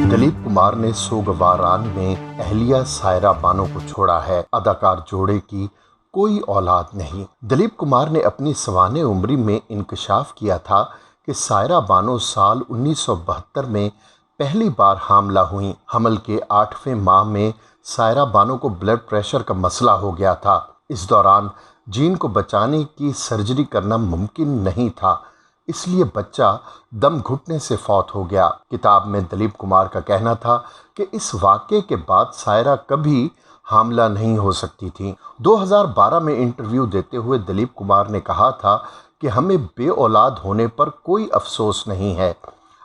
दिलीप कुमार ने सोगवारान में अहलिया सायरा बानो को छोड़ा है। अदाकार जोड़े की कोई औलाद नहीं। दिलीप कुमार ने अपनी सवाने उम्री में इंकशाफ किया था कि सायरा बानो साल 1972 में पहली बार हामला हुई। हमल के 8वें माह में सायरा बानो को ब्लड प्रेशर का मसला हो गया था। इस दौरान जीन को बचाने की सर्जरी करना मुमकिन नहीं था, इसलिए बच्चा दम घुटने से फौत हो गया। किताब में दिलीप कुमार का कहना था कि इस वाक़े के बाद सायरा कभी हामला नहीं हो सकती थी। 2012 में इंटरव्यू देते हुए दिलीप कुमार ने कहा था कि हमें बे औलाद होने पर कोई अफसोस नहीं है।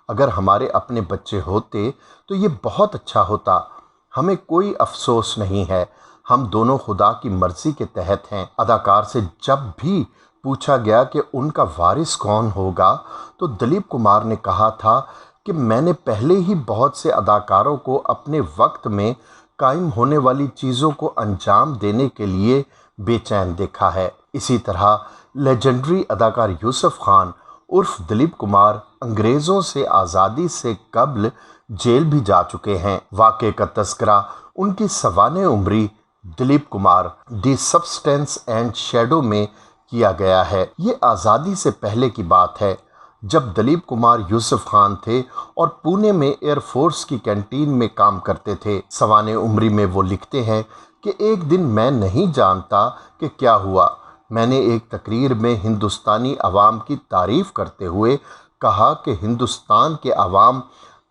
अगर हमारे अपने बच्चे होते तो ये बहुत अच्छा होता। हमें कोई अफसोस नहीं है। हम दोनों खुदा की मर्जी के तहत हैं। अदाकार से जब भी पूछा गया कि उनका वारिस कौन होगा तो दिलीप कुमार ने कहा था कि मैंने पहले ही बहुत से अदाकारों को अपने वक्त में कायम होने वाली चीज़ों को अंजाम देने के लिए बेचैन देखा है। इसी तरह लेजेंडरी अदाकार यूसुफ खान उर्फ दिलीप कुमार अंग्रेज़ों से आज़ादी से कब्ल जेल भी जा चुके हैं। वाक़े का तस्करा उनकी सवाने उम्री दिलीप कुमार दी सब्सटेंस एंड शैडो में किया गया है। ये आज़ादी से पहले की बात है, जब दिलीप कुमार यूसुफ खान थे और पुणे में एयरफोर्स की कैंटीन में काम करते थे। सवाने उम्री में वो लिखते हैं कि एक दिन मैं नहीं जानता कि क्या हुआ। मैंने एक तकरीर में हिंदुस्तानी अवाम की तारीफ़ करते हुए कहा कि हिंदुस्तान के अवाम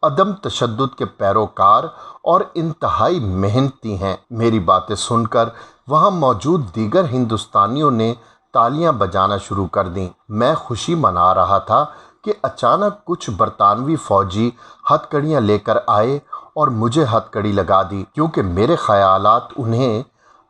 अदम तशद्दुद के पैरोकार और इंतहाई मेहनती हैं। मेरी बातें सुनकर वहाँ मौजूद दीगर हिंदुस्तानियों ने तालियां बजाना शुरू कर दी। मैं खुशी मना रहा था कि अचानक कुछ बरतानवी फौजी हथकड़ियाँ लेकर आए और मुझे हथकड़ी लगा दी, क्योंकि मेरे ख्यालात उन्हें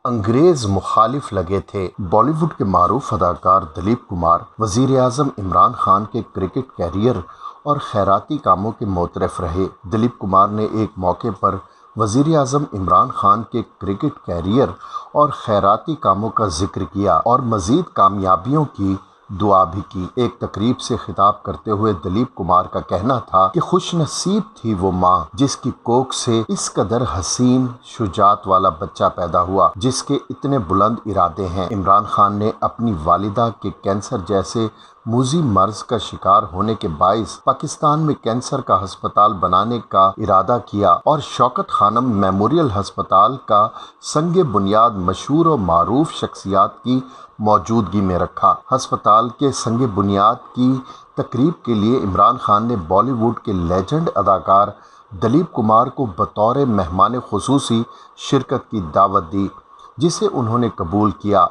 अंग्रेज़ मुखालिफ लगे थे। बॉलीवुड के मारूफ अदाकार दिलीप कुमार वज़ीर आज़म इमरान खान के क्रिकेट कैरियर और खैराती कामों के मोतरफ रहे। दिलीप कुमार ने एक मौके पर वज़ीर आज़म इमरान खान के क्रिकेट कैरियर और खैराती कामों का जिक्र किया और मज़ीद कामयाबियों की दुआ भी की। एक तकरीब से खिताब करते हुए दिलीप कुमार का कहना था कि खुश नसीब थी वो माँ जिसकी कोख से इस कदर हसीन शुजात वाला बच्चा पैदा हुआ, जिसके इतने बुलंद इरादे हैं। इमरान खान ने अपनी वालिदा के कैंसर जैसे मूजी मर्ज का शिकार होने के बाइस पाकिस्तान में कैंसर का अस्पताल बनाने का इरादा किया और शौकत खानम मेमोरियल अस्पताल का संगे बुनियाद मशहूर और मारूफ शख्सियात की मौजूदगी में रखा। अस्पताल के संगे बुनियाद की तकरीब के लिए इमरान खान ने बॉलीवुड के लेजेंड अदाकार दिलीप कुमार को बतौर मेहमान खुसूसी शिरकत की दावत दी, जिसे उन्होंने कबूल किया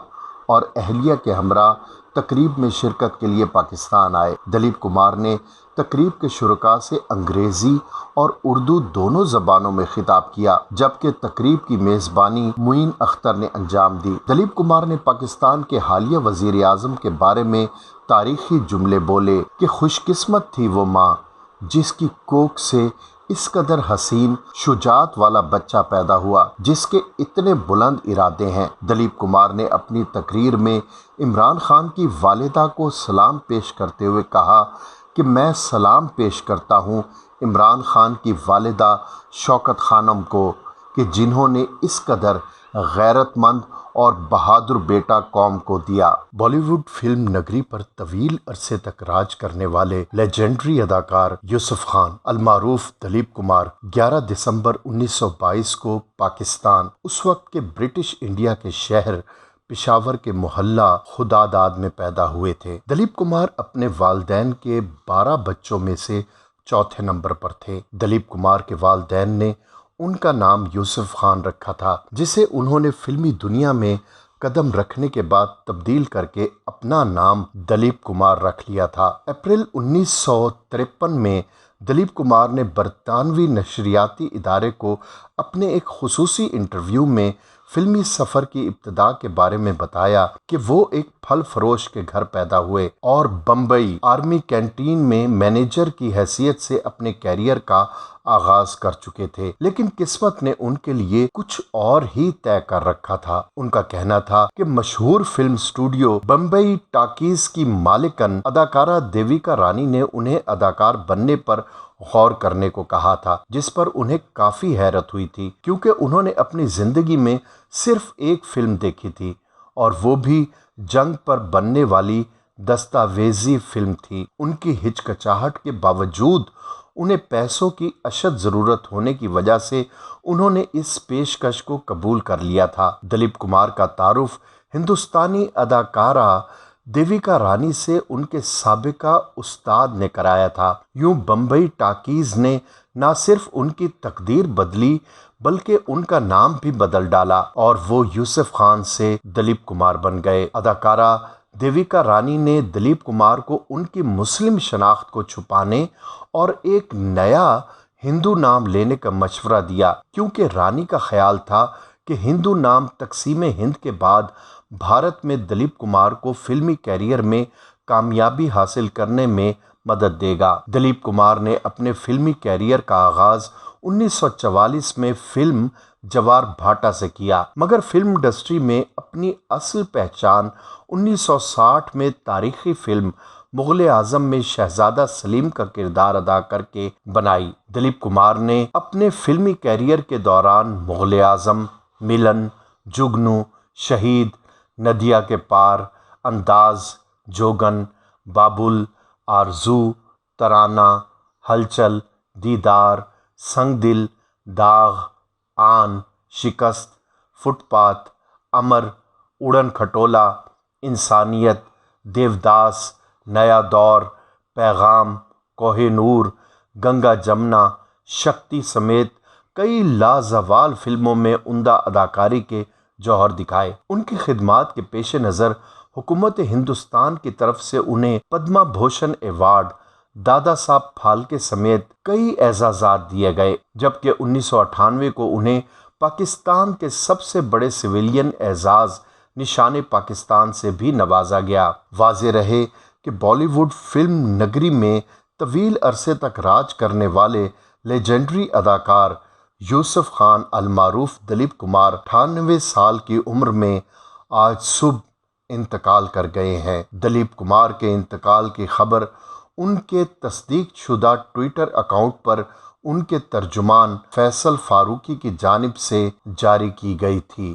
और अहलिया के हमरा तकरीब में शिरकत के लिए पाकिस्तान आए। दिलीप कुमार ने तकरीब के शुरका से अंग्रेज़ी और उर्दू दोनों ज़बानों में खिताब किया, जबकि तकरीब की मेज़बानी मुइन अख्तर ने अंजाम दी। दिलीप कुमार ने पाकिस्तान के हालिया वज़ीर आज़म के बारे में तारीख़ी जुमले बोले कि खुशकिस्मत थी वो माँ जिसकी कोख से इस कदर हसीन शुजात वाला बच्चा पैदा हुआ, जिसके इतने बुलंद इरादे हैं। दिलीप कुमार ने अपनी तकरीर में इमरान खान की वालिदा को सलाम पेश करते हुए कहा कि मैं सलाम पेश करता हूँ इमरान खान की वालिदा शौकत खानम को कि जिन्होंने इस कदर गैरतमंद और बहादुर बेटा कौम को दिया। बॉलीवुड फिल्म नगरी पर तवील अरसे तक राज करने वाले लेजेंडरी अदाकार यूसुफ खान अलमारूफ दिलीप कुमार 11 दिसंबर 1922 को पाकिस्तान, उस वक्त के ब्रिटिश इंडिया के शहर पेशावर के मोहल्ला खुदादाद में पैदा हुए थे। दिलीप कुमार अपने वालिदैन के 12 बच्चों में से चौथे नंबर पर थे। दिलीप कुमार के वालिदैन ने उनका नाम यूसुफ खान रखा था, जिसे उन्होंने फिल्मी दुनिया में कदम रखने के बाद तब्दील करके अपना नाम दिलीप कुमार रख लिया था। अप्रैल 1953 में दिलीप कुमार ने बरतानवी नशरियाती इदारे को अपने एक खुसूसी इंटरव्यू में फिल्मी सफ़र की इब्तिदा के बारे में बताया कि वो एक फल फरोश के घर पैदा हुए और बम्बई आर्मी कैंटीन में मैनेजर की हैसियत से अपने कैरियर का आगाज कर चुके थे, लेकिन किस्मत ने उनके लिए कुछ और ही तय कर रखा था। उनका कहना था कि मशहूर फिल्म स्टूडियो बम्बई टॉकीज की मालिकन अदाकारा देविका रानी ने उन्हें अदाकार बनने पर गौर करने को कहा था, जिस पर उन्हें काफी हैरत हुई थी, क्योंकि उन्होंने अपनी जिंदगी में सिर्फ एक फिल्म देखी थी और वो भी जंग पर बनने वाली दस्तावेजी फिल्म थी। उनकी हिचकिचाहट के बावजूद उन्हें पैसों की अशद ज़रूरत होने की वजह से उन्होंने इस पेशकश को कबूल कर लिया था। दिलीप कुमार का तारुफ हिंदुस्तानी अदाकारा देविका रानी से उनके साबिका उस्ताद ने कराया था। यूं बम्बई टॉकीज ने न सिर्फ उनकी तकदीर बदली बल्कि उनका नाम भी बदल डाला और वो यूसुफ खान से दिलीप कुमार बन गए। अदाकारा देविका रानी ने दिलीप कुमार को उनकी मुस्लिम शनाख्त को छुपाने और एक नया हिंदू नाम लेने का मशवरा दिया, क्योंकि रानी का ख्याल था कि हिंदू नाम तकसीम हिंद के बाद भारत में दिलीप कुमार को फिल्मी कैरियर में कामयाबी हासिल करने में मदद देगा। दिलीप कुमार ने अपने फिल्मी कैरियर का आगाज 1944 में फिल्म जवार भाटा से किया, मगर फिल्म इंडस्ट्री में अपनी असल पहचान 1960 में तारीखी फिल्म मुगल आजम में शहजादा सलीम का किरदार अदा करके बनाई। दिलीप कुमार ने अपने फिल्मी कैरियर के दौरान मुगल आजम, मिलन, जुगनू, शहीद, नदिया के पार, अंदाज, जोगन, बाबुल, आरजू, तराना, हलचल, दीदार, संगदिल, दाग, आन, शिकस्त, फुटपाथ, अमर, उड़न खटोला, इंसानियत, देवदास, नया दौर, पैगाम, कोहिनूर, गंगा जमुना, शक्ति समेत कई लाजवाल फिल्मों में उम्दा अदाकारी के जौहर दिखाए। उनकी खिदमात के पेश नज़र हुकूमत हिंदुस्तान की तरफ से उन्हें पद्मा भूषण अवार्ड, दादा साहब फाल्के समेत कई एजाज़ात दिए गए, जबकि 1998 को उन्हें पाकिस्तान के सबसे बड़े सिविलियन एजाज़ निशान पाकिस्तान से भी नवाजा गया। वाज़े रहे कि बॉलीवुड फिल्म नगरी में तवील अरसे तक राज करने वाले लेजेंडरी अदाकार यूसुफ खान अलमारूफ दिलीप कुमार 98 साल की उम्र में आज सुबह इंतकाल कर गए हैं। दिलीप कुमार के इंतकाल की खबर उनके तस्दीक शुदा ट्विटर अकाउंट पर उनके तर्जुमान फैसल फारूकी की जानिब से जारी की गई थी।